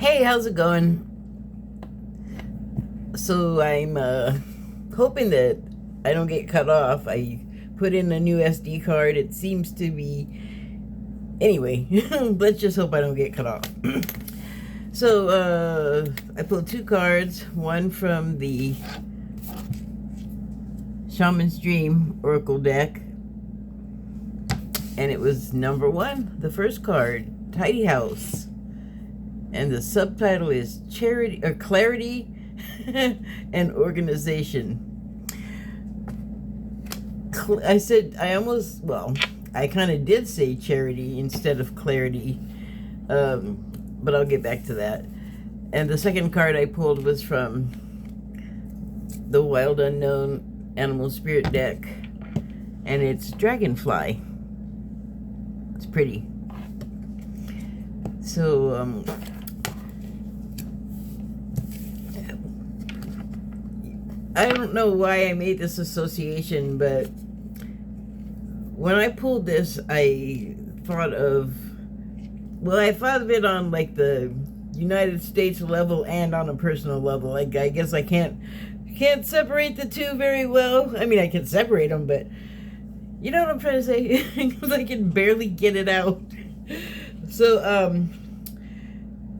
Hey, how's it going? So I'm hoping that I don't get cut off. I put in a new SD card. It seems to be... Anyway, let's just hope I don't get cut off. So I pulled two cards. One from the Shaman's Dream Oracle deck. And it was number one, the first card, Tidy House. And the subtitle is Charity or Clarity and Organization. I kind of did say charity instead of clarity, but I'll get back to that. And the second card I pulled was from the Wild Unknown Animal Spirit deck, and it's Dragonfly. It's pretty. So, I don't know why I made this association, but when I pulled this, I thought of it on like the United States level and on a personal level. Like, I guess I can't separate the two very well. I mean, I can separate them, but you know what I'm trying to say? Because I can barely get it out. So,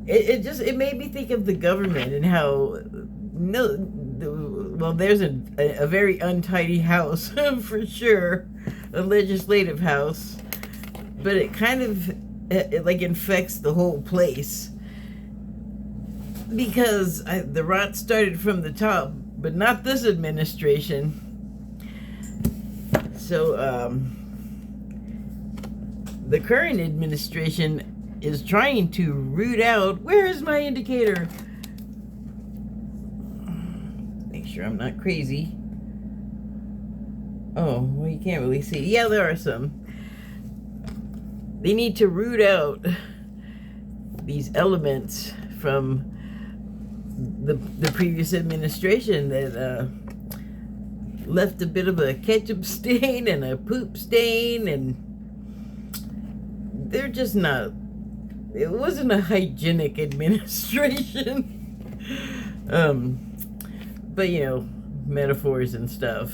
it made me think of the government and how there's a very untidy house for sure, a legislative house, but it kind of like infects the whole place because the rot started from the top, but not this administration. So the current administration is trying to root out... Where is my indicator? Make sure I'm not crazy. Oh, well, you can't really see. Yeah, there are some. They need to root out these elements from the previous administration that left a bit of a ketchup stain and a poop stain, and they're just not... It wasn't a hygienic administration. But you know, metaphors and stuff.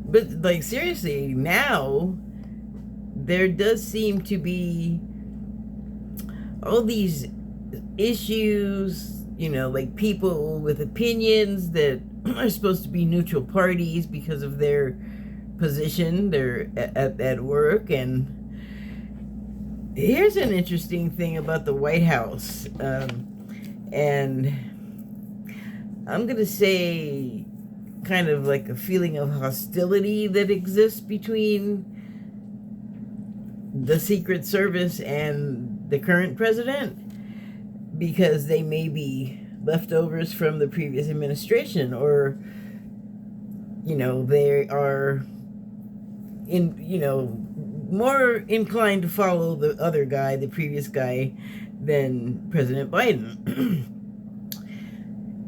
But like, seriously, now there does seem to be all these issues, you know, like people with opinions that are supposed to be neutral parties because of their position, they're at work. And here's an interesting thing about the White House, and I'm gonna say kind of like a feeling of hostility that exists between the Secret Service and the current president, because they may be leftovers from the previous administration, or you know, they are more inclined to follow the other guy, the previous guy, than President Biden.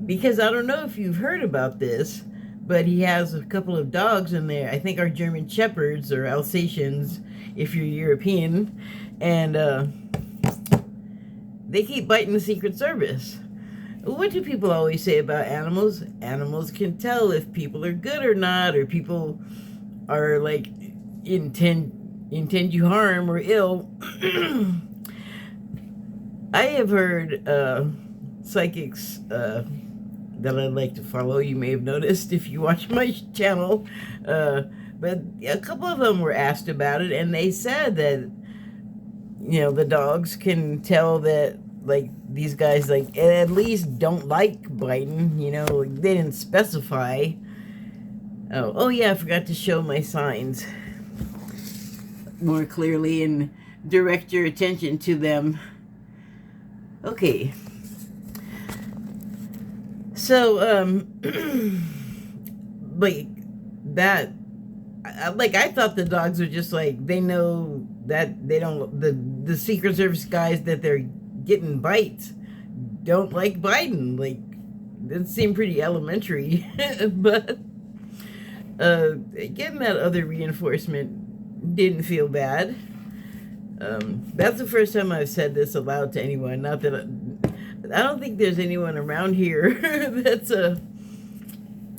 Because I don't know if you've heard about this, but he has a couple of dogs in there. I think are German Shepherds or Alsatians, if you're European. And they keep biting the Secret Service. What do people always say about animals? Animals can tell if people are good or not, or people are like intend you harm or ill. I have heard psychics that I'd like to follow. You may have noticed if you watch my channel. But a couple of them were asked about it, and they said that, you know, the dogs can tell that, like, these guys, like, at least don't like Biden. You know, they didn't specify. Oh yeah, I forgot to show my signs more clearly and direct your attention to them. Okay. So, like, that, like, I thought the dogs were just like, they know that they don't, the Secret Service guys that they're getting bites don't like Biden. Like, that seemed pretty elementary. But getting that other reinforcement didn't feel bad. That's the first time I've said this aloud to anyone. Not that I don't think there's anyone around here that's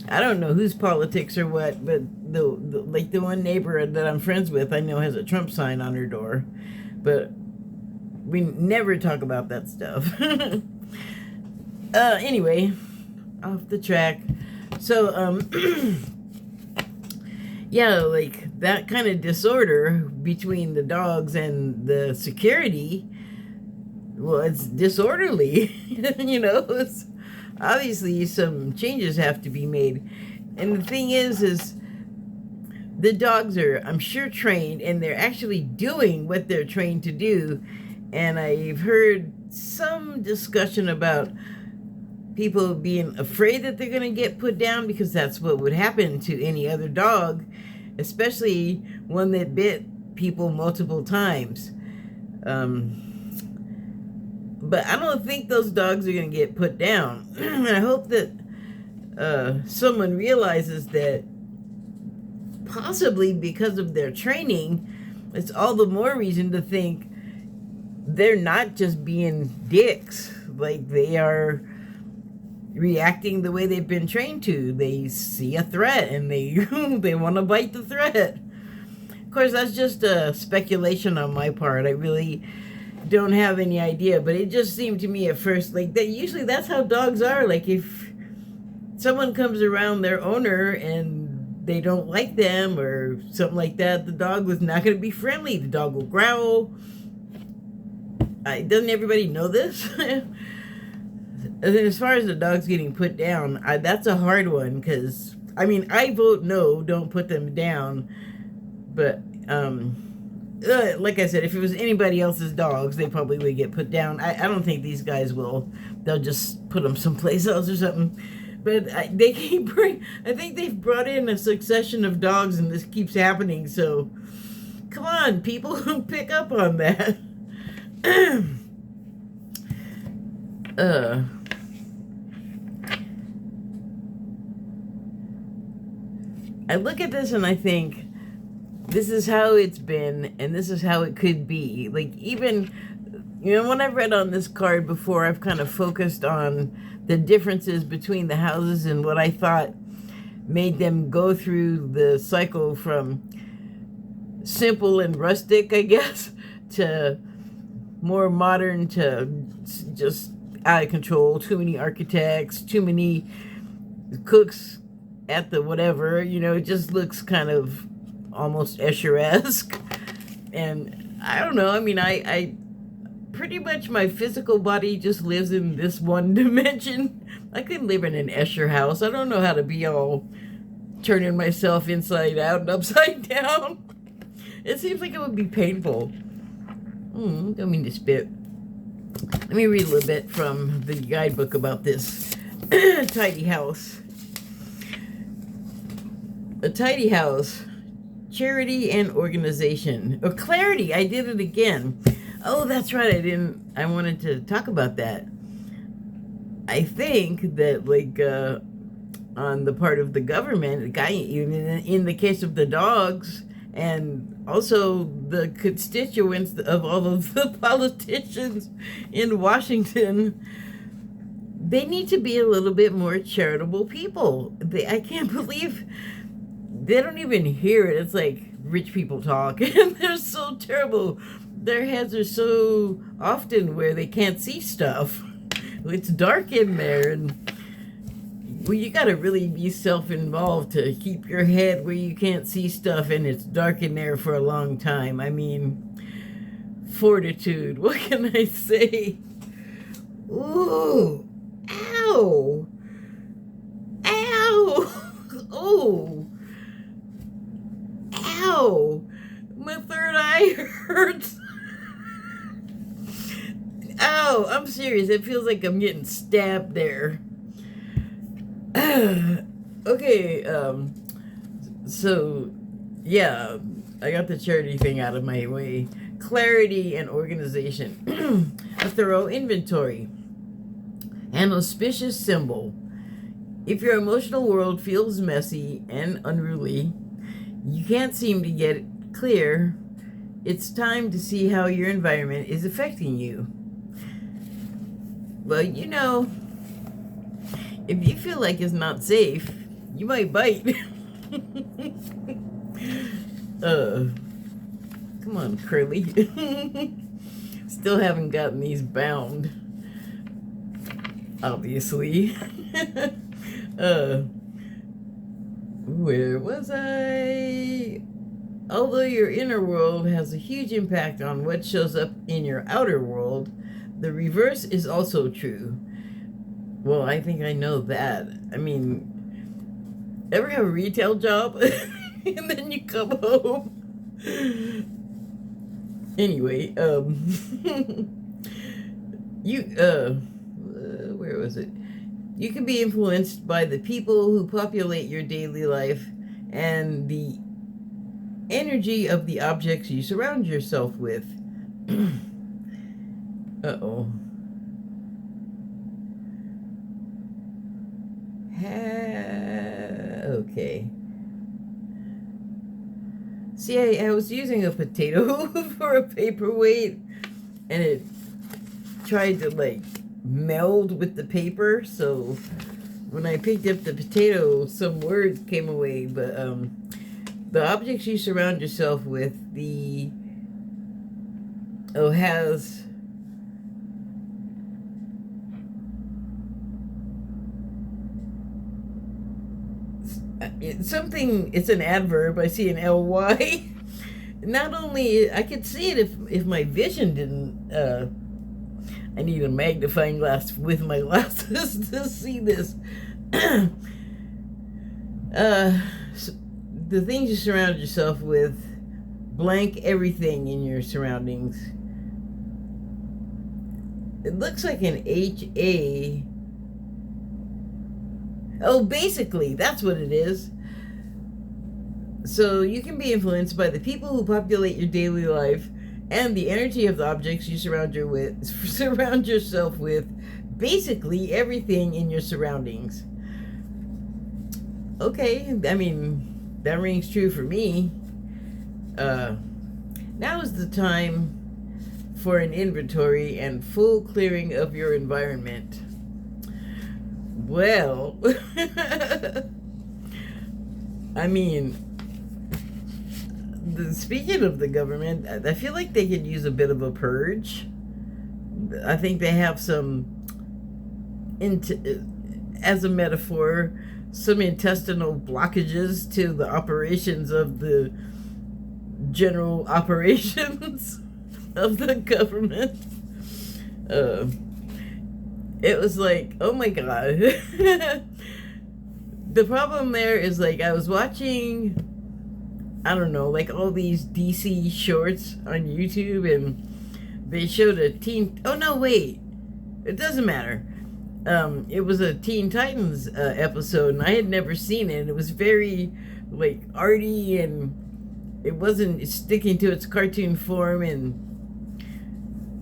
I don't know whose politics or what, but the one neighbor that I'm friends with, I know has a Trump sign on her door, but we never talk about that stuff. Anyway, off the track. So, yeah, like that kind of disorder between the dogs and the security, well, it's disorderly. You know, it's obviously some changes have to be made. And the thing is the dogs are, I'm sure, trained, and they're actually doing what they're trained to do. And I've heard some discussion about people being afraid that they're going to get put down because that's what would happen to any other dog, especially one that bit people multiple times. But I don't think those dogs are going to get put down. I hope that someone realizes that possibly because of their training, it's all the more reason to think they're not just being dicks. Like, they are reacting the way they've been trained to. They see a threat and they they want to bite the threat. Of course, that's just a speculation on my part. I really don't have any idea, but it just seemed to me at first like that. Usually that's how dogs are. Like, if someone comes around their owner and they don't like them or something like that, the dog was not going to be friendly. The dog will growl. Doesn't everybody know this? As far as the dogs getting put down, that's a hard one, because I mean, I vote no, don't put them down. But like I said, if it was anybody else's dogs, they probably would get put down. I don't think these guys will. They'll just put them someplace else or something. But they keep I think they've brought in a succession of dogs, and this keeps happening. So come on, people, pick up on that. I look at this and I think, this is how it's been, and this is how it could be. Like, even, you know, when I've read on this card before, I've kind of focused on the differences between the houses and what I thought made them go through the cycle from simple and rustic, I guess, to more modern, to just out of control. Too many architects, too many cooks at the whatever, you know, it just looks kind of almost Escher-esque. And I don't know, I mean, I pretty much, my physical body just lives in this one dimension. I couldn't live in an Escher house. I don't know how to be all turning myself inside out and upside down. It seems like it would be painful. Don't mean to spit. Let me read a little bit from the guidebook about this tidy house. A tidy house, charity and organization. Or clarity, I did it again. Oh, that's right, I wanted to talk about that. I think that, like, on the part of the government, in the case of the dogs, and also the constituents of all of the politicians in Washington, they need to be a little bit more charitable people. I can't believe they don't even hear it. It's like rich people talk, and they're so terrible. Their heads are so often where they can't see stuff. It's dark in there, and well, you gotta really be self-involved to keep your head where you can't see stuff and it's dark in there for a long time. I mean, fortitude. What can I say? Ooh, ow, ow, oh. Ow! My third eye hurts. Ow! I'm serious. It feels like I'm getting stabbed there. Okay, so, yeah, I got the charity thing out of my way. Clarity and organization. A thorough inventory. An auspicious symbol. If your emotional world feels messy and unruly, you can't seem to get it clear, it's time to see how your environment is affecting you. Well, you know, if you feel like it's not safe, you might bite. Come on, Curly. Still haven't gotten these bound, obviously. Where was I? Although your inner world has a huge impact on what shows up in your outer world, the reverse is also true. Well, I think I know that. I mean, ever have a retail job and then you come home? Anyway, where was it? You can be influenced by the people who populate your daily life and the energy of the objects you surround yourself with. Uh-oh. Okay. See, I was using a potato for a paperweight, and it tried to, like, meld with the paper, so when I picked up the potato, some words came away, but, the objects you surround yourself with, has it's an adverb. I see an ly. Not only I could see it if my vision didn't. I need a magnifying glass with my glasses to see this. The things you surround yourself with, blank everything in your surroundings. It looks like an HA. Oh, basically, that's what it is. So you can be influenced by the people who populate your daily life and the energy of the objects you surround yourself with, basically everything in your surroundings. Okay, I mean, that rings true for me. Now is the time for an inventory and full clearing of your environment. Well, I mean, speaking of the government, I feel like they could use a bit of a purge. I think they have some, as a metaphor, some intestinal blockages to the operations of the general operations of the government. It was like, oh my god. The problem there is, like, I was watching, I don't know, like all these DC shorts on YouTube, and they showed a teen, oh no, wait, it doesn't matter. It was a Teen Titans episode, and I had never seen it. It was very, like, arty, and it wasn't sticking to its cartoon form. And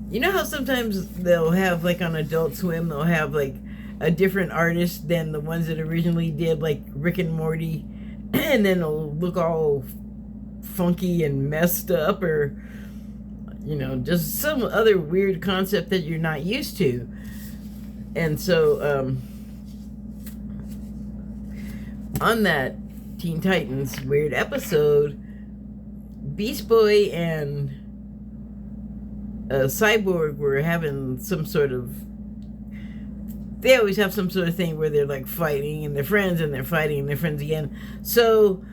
you know how sometimes they'll have, like, on Adult Swim, they'll have, like, a different artist than the ones that originally did, like, Rick and Morty, and then it'll look all funky and messed up, or, you know, just some other weird concept that you're not used to. And so, on that Teen Titans weird episode, Beast Boy and Cyborg were having some sort of, they always have some sort of thing where they're, like, fighting, and they're friends, and they're fighting, and they're friends again. So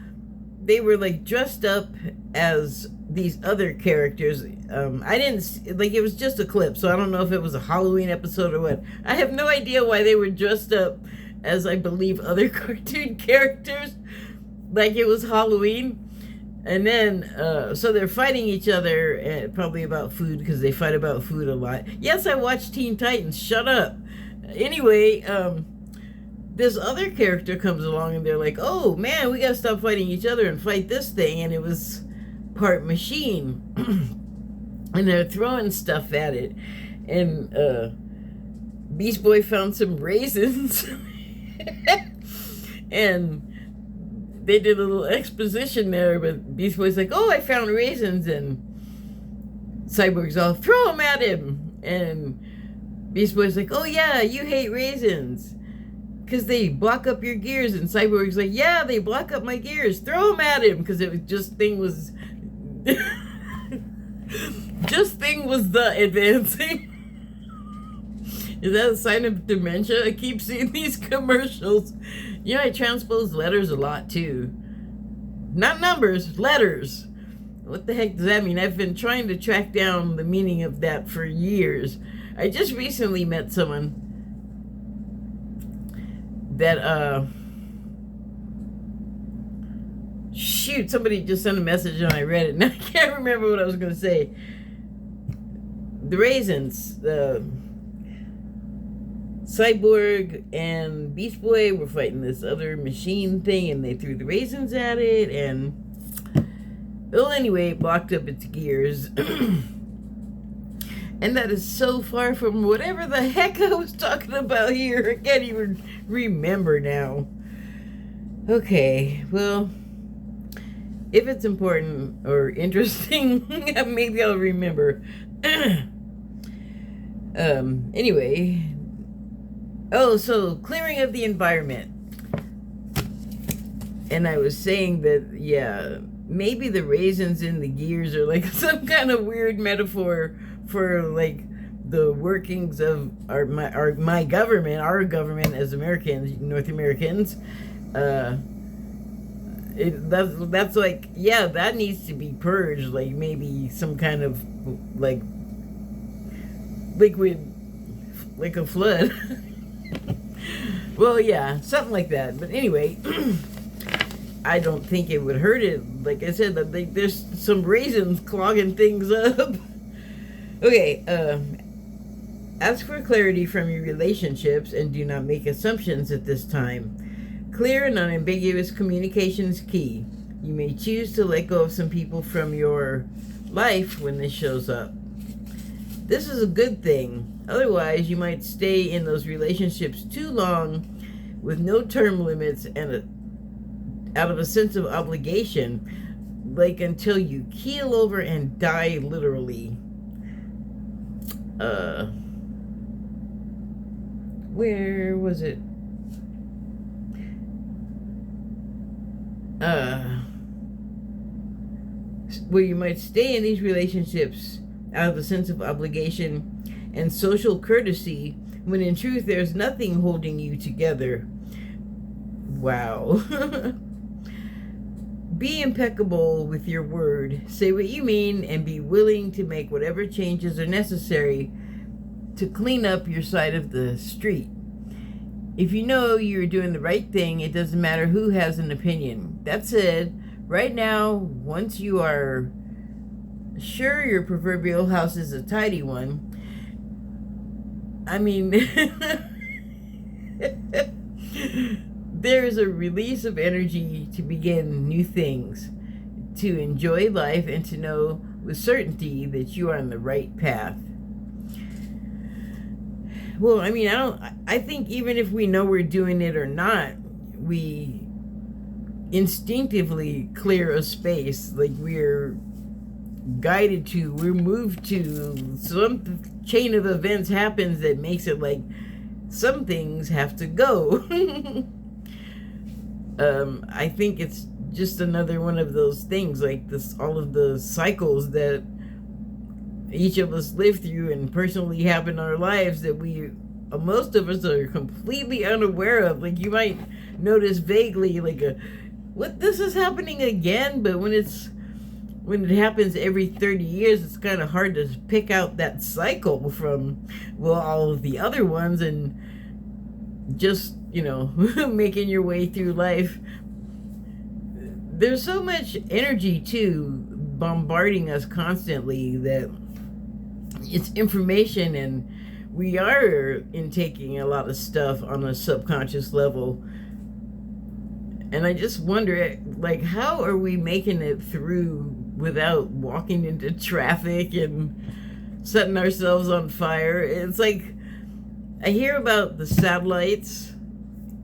they were, like, dressed up as these other characters. I didn't, like, it was just a clip, so I don't know if it was a Halloween episode or what. I have no idea why they were dressed up as, I believe, other cartoon characters, like it was Halloween. And then, so they're fighting each other, probably about food, because they fight about food a lot. Yes, I watched Teen Titans, shut up. Anyway, this other character comes along, and they're like, oh man, we gotta stop fighting each other and fight this thing. And it was part machine. And they're throwing stuff at it. And Beast Boy found some raisins. And they did a little exposition there, but Beast Boy's like, oh, I found raisins. And Cyborg's all, throw them at him. And Beast Boy's like, oh yeah, you hate raisins because they block up your gears. And Cyborg's like, yeah, they block up my gears. Throw them at him, because it was just thing was just thing was the advancing. Is that a sign of dementia? I keep seeing these commercials. You know, I transpose letters a lot too. Not numbers, letters. What the heck does that mean? I've been trying to track down the meaning of that for years. I just recently met someone that, shoot, somebody just sent a message and I read it and I can't remember what I was going to say. The raisins, Cyborg and Beast Boy were fighting this other machine thing and they threw the raisins at it and, well, anyway, it blocked up its gears. And that is so far from whatever the heck I was talking about here. I can't even remember now. Okay, well, if it's important or interesting, maybe I'll remember. Anyway. Oh, so clearing of the environment. And I was saying that, yeah, maybe the raisins in the gears are like some kind of weird metaphor for like the workings of my government, our government as Americans, North Americans. That's like, yeah, that needs to be purged, like maybe some kind of like liquid, like a flood. Well, yeah, something like that. But anyway, I don't think it would hurt it. Like I said, there's some raisins clogging things up. Okay, ask for clarity from your relationships and do not make assumptions at this time. Clear and unambiguous communication is key. You may choose to let go of some people from your life when this shows up. This is a good thing. Otherwise, you might stay in those relationships too long with no term limits and out of a sense of obligation, like until you keel over and die literally. Where was it? Where you might stay in these relationships out of a sense of obligation and social courtesy, when in truth there's nothing holding you together. Wow. Be impeccable with your word. Say what you mean and be willing to make whatever changes are necessary to clean up your side of the street. If you know you're doing the right thing, it doesn't matter who has an opinion. That said, right now, once you are sure your proverbial house is a tidy one, I mean, there is a release of energy to begin new things, to enjoy life, and to know with certainty that you are on the right path. Well, I mean, I think even if we know we're doing it or not, we instinctively clear a space, like we're guided to, we're moved to, some chain of events happens that makes it like some things have to go. I think it's just another one of those things, like this, all of the cycles that each of us live through and personally happen in our lives that we, most of us are completely unaware of. Like you might notice vaguely, like what, this is happening again, but when it happens every 30 years, it's kind of hard to pick out that cycle from, well, all of the other ones, and just, you know, making your way through life. There's so much energy too bombarding us constantly that it's information, and we are intaking a lot of stuff on a subconscious level. And I just wonder, like, how are we making it through without walking into traffic and setting ourselves on fire? It's like, I hear about the satellites,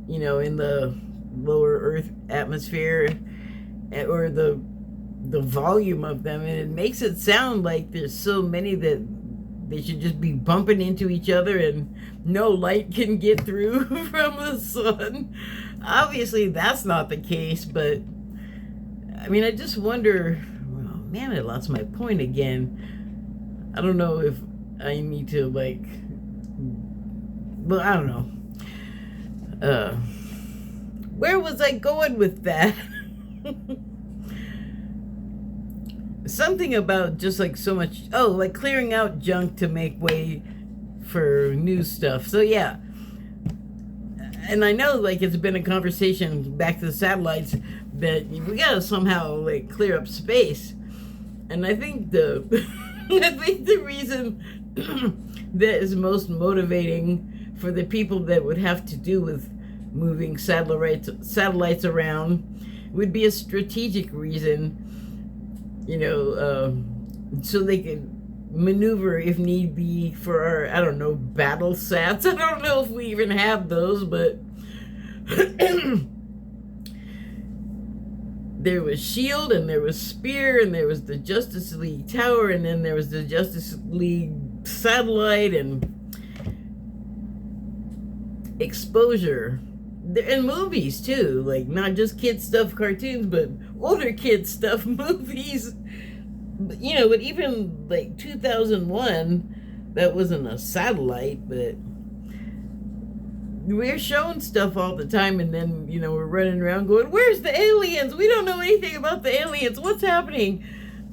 you know, in the lower Earth atmosphere, or the the volume of them, and it makes it sound like there's so many that they should just be bumping into each other and no light can get through from the sun. Obviously, that's not the case, but I mean, I just wonder. Oh man, I lost my point again. I don't know if I need to like. Well, I don't know. Where was I going with that? Something about just like so much. Oh, like clearing out junk to make way for new stuff. So yeah. And I know like it's been a conversation back to the satellites that we gotta somehow like clear up space. And I think I think the reason that is most motivating for the people that would have to do with moving satellites around would be a strategic reason, so they could maneuver if need be for our, I don't know, battle sats. I don't know if we even have those, but there was SHIELD and there was Spear and there was the Justice League Tower and then there was the Justice League satellite and exposure. And movies too, like not just kid stuff cartoons, but older kid stuff movies. But even like 2001, that wasn't a satellite, but we're shown stuff all the time, and then we're running around going, where's the aliens? We don't know anything about the aliens. What's happening?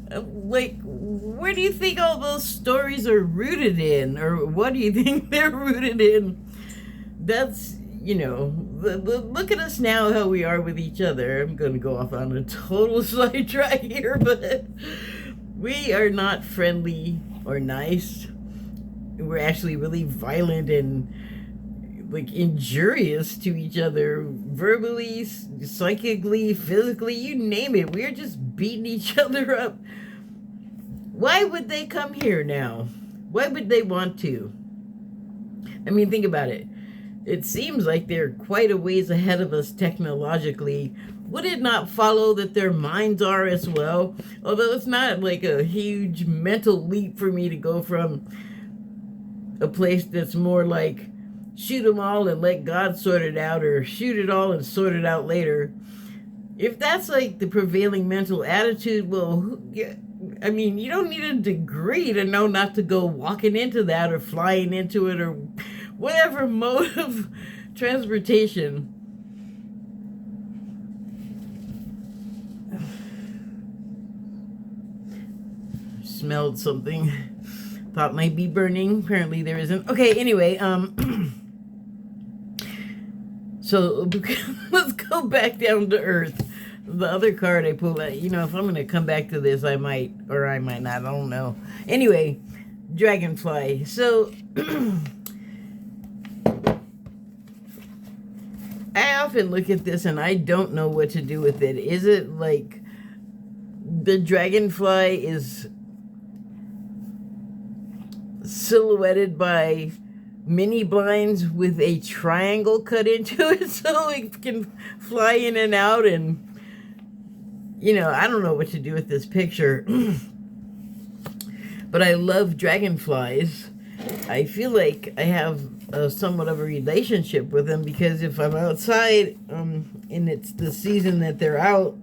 Like, where do you think all those stories are rooted in, or what do you think they're rooted in? That's look at us now, how we are with each other. I'm going to go off on a total sidetrack here, but we are not friendly or nice. We're actually really violent and like injurious to each other, verbally, psychically, physically, you name it. We're just beating each other up. Why would they come here now? Why would they want to? I mean, think about it. It seems like they're quite a ways ahead of us technologically. Would it not follow that their minds are as well? Although it's not like a huge mental leap for me to go from a place that's more like shoot them all and let God sort it out, or shoot it all and sort it out later. If that's like the prevailing mental attitude, well, I mean, you don't need a degree to know not to go walking into that or flying into it or whatever mode of transportation. Smelled something. Thought might be burning. Apparently there isn't. Okay, anyway, so let's go back down to earth. The other card I pulled out, if I'm going to come back to this, I might, or I might not, I don't know. Anyway, dragonfly. So I often look at this and I don't know what to do with it. Is it like the dragonfly is silhouetted by mini blinds with a triangle cut into it so it can fly in and out, and I don't know what to do with this picture. But I love dragonflies. I feel like I have somewhat of a relationship with them, because if I'm outside and it's the season that they're out,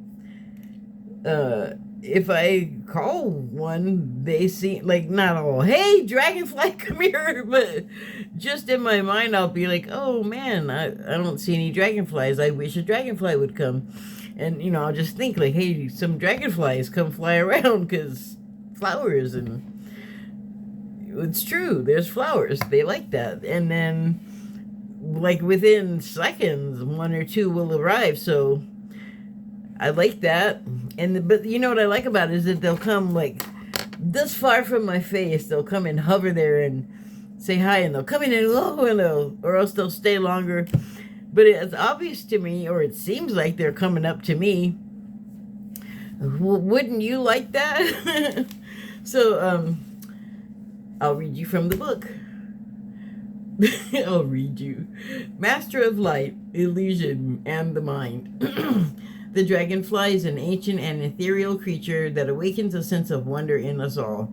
if I call one, they seem like, not all, hey, dragonfly, come here, but just in my mind, I'll be like, oh man, I don't see any dragonflies. I wish a dragonfly would come. And, I'll just think like, hey, some dragonflies come fly around, because flowers, and it's true, there's flowers. They like that. And then, like, within seconds, one or two will arrive, so I like that. But you know what I like about it is that they'll come like this far from my face. They'll come and hover there and say hi, and they'll come in and hello, or else they'll stay longer. But it's obvious to me, or it seems like they're coming up to me. Wouldn't you like that? So I'll read you from the book. I'll read you. Master of Light, Illusion, and the Mind. The dragonfly is an ancient and ethereal creature that awakens a sense of wonder in us all.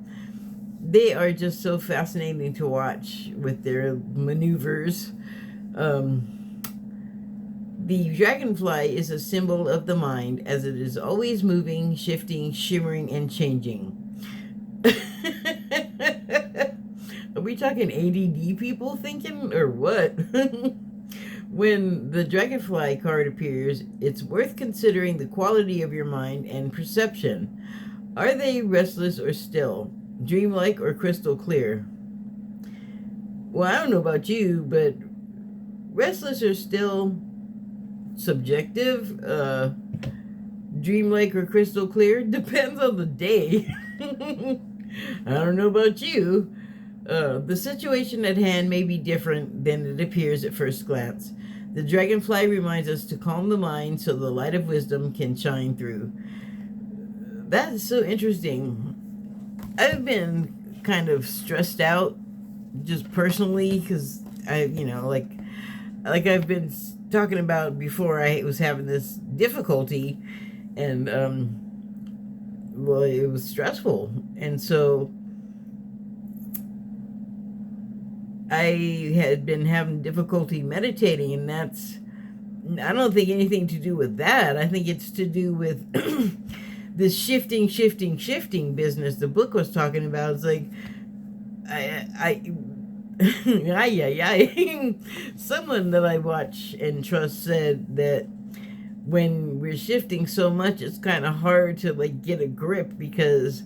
They are just so fascinating to watch with their maneuvers. The dragonfly is a symbol of the mind, as it is always moving, shifting, shimmering, and changing. Are we talking ADD people thinking, or what? When the dragonfly card appears, it's worth considering the quality of your mind and perception. Are they restless or still? Dreamlike or crystal clear? Well, I don't know about you, but restless or still, subjective. Dreamlike or crystal clear, depends on the day. I don't know about you. The situation at hand may be different than it appears at first glance. The dragonfly reminds us to calm the mind so the light of wisdom can shine through. That is so interesting. I've been kind of stressed out just personally because like I've been talking about before, I was having this difficulty, and well, it was stressful, and so I had been having difficulty meditating, and I don't think anything to do with that. I think it's to do with this shifting business the book was talking about. It's like, someone that I watch and trust said that when we're shifting so much, it's kind of hard to like get a grip, because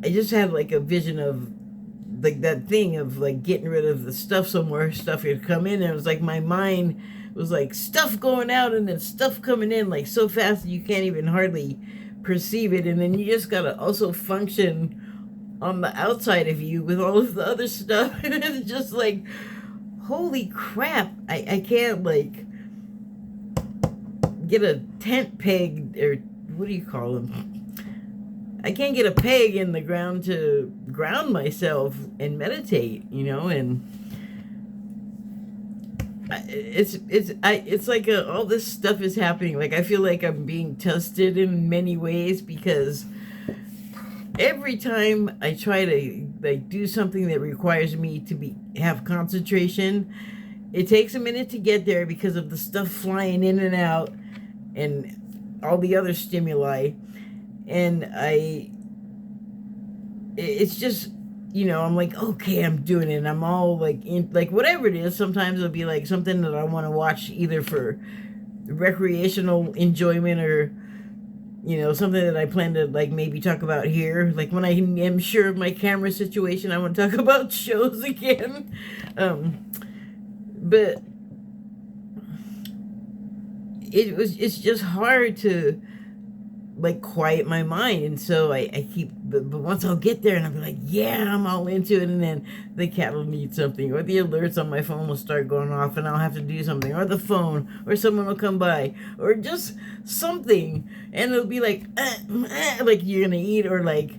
I just had like a vision of like that thing of like getting rid of the stuff somewhere, stuff would come in, and it was like my mind was like stuff going out and then stuff coming in like so fast that you can't even hardly perceive it, and then you just gotta also function on the outside of you with all of the other stuff. And it's just like, holy crap, I can't like get a tent peg, or what do you call them? I can't get a peg in the ground to ground myself and meditate, and it's like all this stuff is happening. Like I feel like I'm being tested in many ways, because every time I try to like do something that requires me to have concentration, it takes a minute to get there because of the stuff flying in and out and all the other stimuli. And it's just, I'm like, okay, I'm doing it. And I'm all like, like whatever it is. Sometimes it'll be like something that I want to watch either for recreational enjoyment, or, something that I plan to like maybe talk about here. Like when I am sure of my camera situation, I want to talk about shows again. But it's just hard to like quiet my mind, and so I keep, but once I'll get there and I'll be like, yeah, I'm all into it, and then the cat will need something, or the alerts on my phone will start going off and I'll have to do something, or the phone, or someone will come by, or just something, and it'll be like like you're gonna eat, or like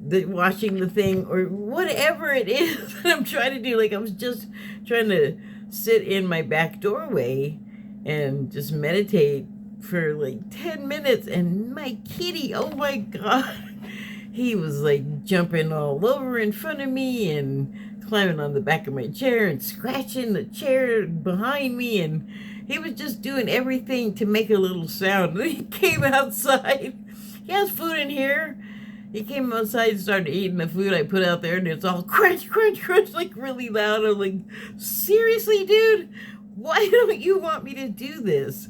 watching the thing, or whatever it is that I'm trying to do. Like I was just trying to sit in my back doorway and just meditate for like 10 minutes, and my kitty, oh my god, he was like jumping all over in front of me and climbing on the back of my chair and scratching the chair behind me, and he was just doing everything to make a little sound. And he came outside. He has food in here. He came outside and started eating the food I put out there, and it's all crunch, crunch, crunch, like really loud. I'm like, seriously, dude, why don't you want me to do this?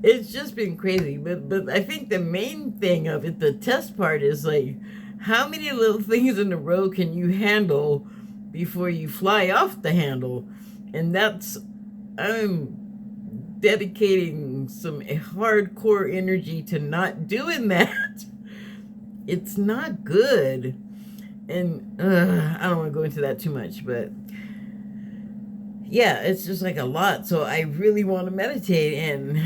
It's just been crazy. But I think the main thing of it, the test part, is like, how many little things in a row can you handle before you fly off the handle? And I'm dedicating some hardcore energy to not doing that. It's not good. And I don't want to go into that too much, but yeah, it's just like a lot. So I really want to meditate, and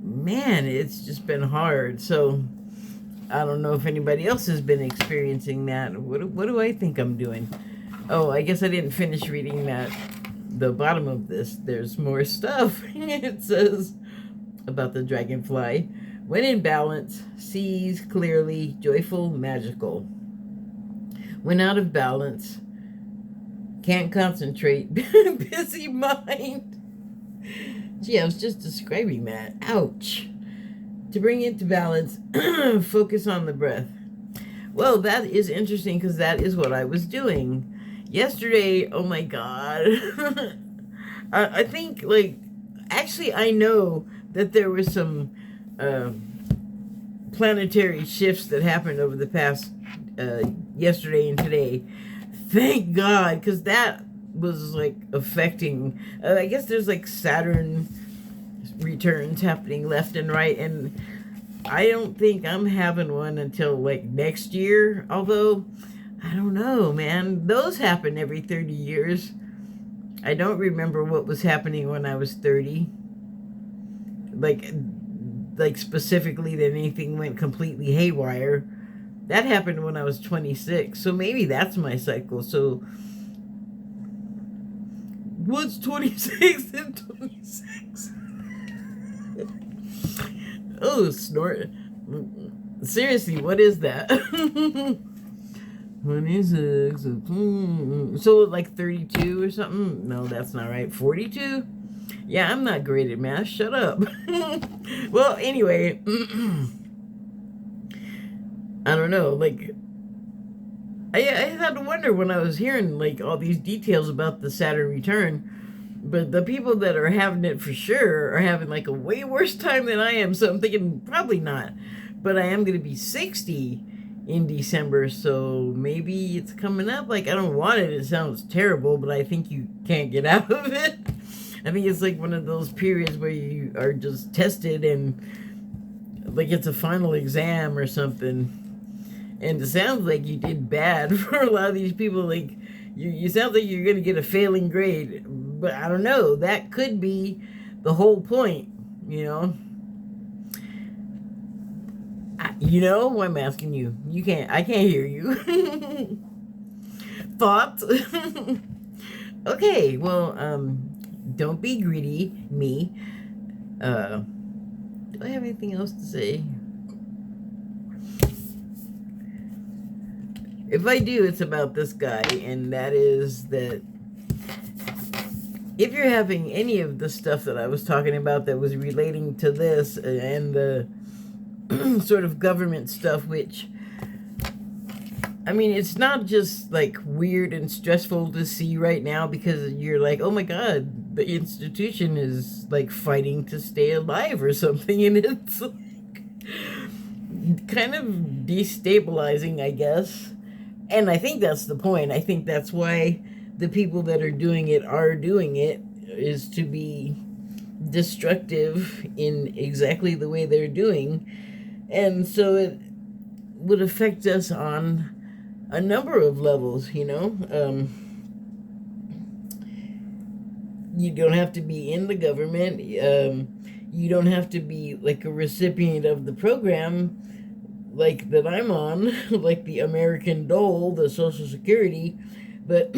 man, it's just been hard. So I don't know if anybody else has been experiencing that. What do I think I'm doing? Oh, I guess I didn't finish reading that. The bottom of this, there's more stuff. It says, about the dragonfly. When in balance, sees clearly, joyful, magical. When out of balance, can't concentrate, busy mind. Gee, I was just describing that. Ouch. To bring it to balance, focus on the breath. Well, that is interesting because that is what I was doing. Yesterday, oh my God. I think, like, actually, I know that there was some planetary shifts that happened over the past yesterday and today. Thank God, because that was like affecting. I guess there's like Saturn returns happening left and right, and I don't think I'm having one until like next year. Although I don't know, man. Those happen every 30 years. I don't remember what was happening when I was 30. Like specifically that anything went completely haywire. That happened when I was 26. So maybe that's my cycle. So what's 26 and 26? Oh, snort. Seriously, what is that? 26. So like 32 or something? No, that's not right. 42? Yeah, I'm not great at math. Shut up. Well, anyway, I don't know. Like, I had to wonder when I was hearing like all these details about the Saturn return. But the people that are having it for sure are having like a way worse time than I am. So I'm thinking probably not. But I am going to be 60 in December. So maybe it's coming up. Like, I don't want it. It sounds terrible, but I think you can't get out of it. I think it's like one of those periods where you are just tested and like it's a final exam or something. And it sounds like you did bad for a lot of these people. Like, you sound like you're going to get a failing grade. But I don't know. That could be the whole point, you know? You know? I'm asking you. I can't hear you. Thoughts? Okay, well, don't be greedy, me. Do I have anything else to say? If I do, it's about this guy, and that is that if you're having any of the stuff that I was talking about that was relating to this and the sort of government stuff, which, I mean, it's not just like weird and stressful to see right now because you're like, oh my God, the institution is like fighting to stay alive or something, and it's like kind of destabilizing, I guess. And I think that's the point. I think that's why the people that are doing it is to be destructive in exactly the way they're doing. And so it would affect us on a number of levels, you know. You don't have to be in the government. You don't have to be like a recipient of the program like that I'm on, like the American Dole, the Social Security, but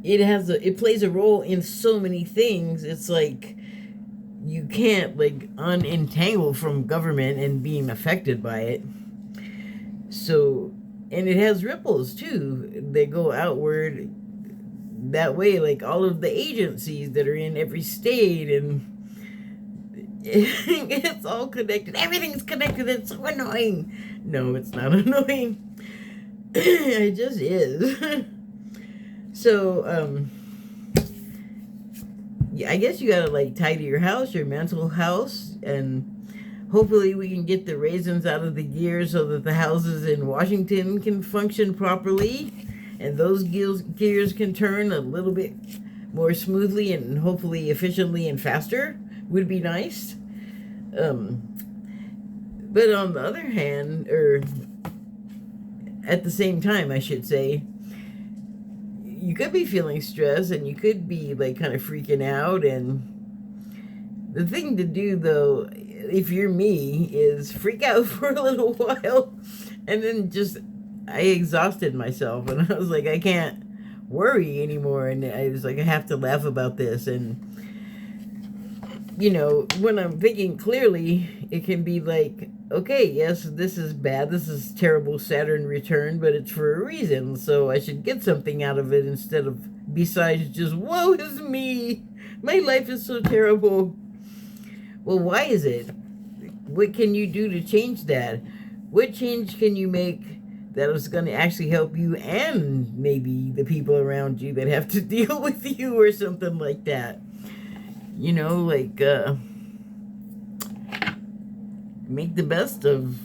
it plays a role in so many things. It's like you can't like unentangle from government and being affected by it. So, and it has ripples too. They go outward that way, like all of the agencies that are in every state, and it's all connected. Everything's connected. It's so annoying. No, it's not annoying. It just is. So, yeah, I guess you gotta like tidy your house, your mental house, and hopefully we can get the raisins out of the gears so that the houses in Washington can function properly, and those gears can turn a little bit more smoothly and hopefully efficiently and faster. Would be nice. But on the other hand, or at the same time, I should say, you could be feeling stressed and you could be like kind of freaking out. And the thing to do, though, if you're me, is freak out for a little while. And then I exhausted myself and I was like, I can't worry anymore. And I was like, I have to laugh about this. And you know, when I'm thinking clearly, it can be like, okay, yes, this is bad. This is terrible Saturn return, but it's for a reason. So I should get something out of it instead of, besides just, woe is me. My life is so terrible. Well, why is it? What can you do to change that? What change can you make that is going to actually help you and maybe the people around you that have to deal with you or something like that? You know, like, make the best of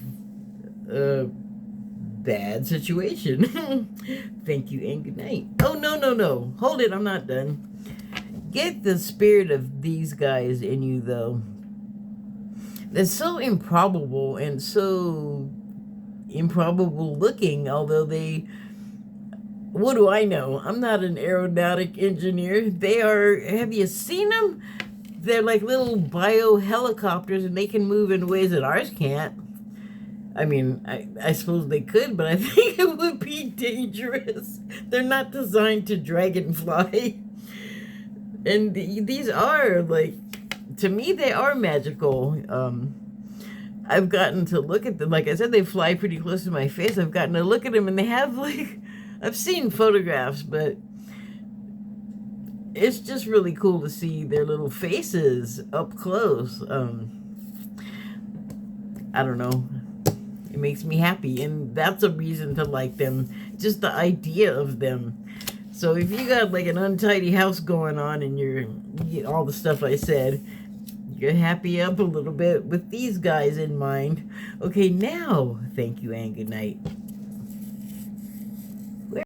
a bad situation. Thank you and good night. Oh, no, no, no. Hold it, I'm not done. Get the spirit of these guys in you, though. That's so improbable and so improbable looking, although they... What do I know? I'm not an aeronautic engineer. They are... Have you seen them? They're like little bio-helicopters, and they can move in ways that ours can't. I mean, I suppose they could, but I think it would be dangerous. They're not designed to dragonfly. And these are, like, to me, they are magical. I've gotten to look at them. Like I said, they fly pretty close to my face. I've gotten to look at them, and they have, like... I've seen photographs, but... It's just really cool to see their little faces up close. I don't know. It makes me happy, and that's a reason to like them. Just the idea of them. So if you got like an untidy house going on and you get all the stuff I said, you're happy up a little bit with these guys in mind. Okay, now, thank you and good night.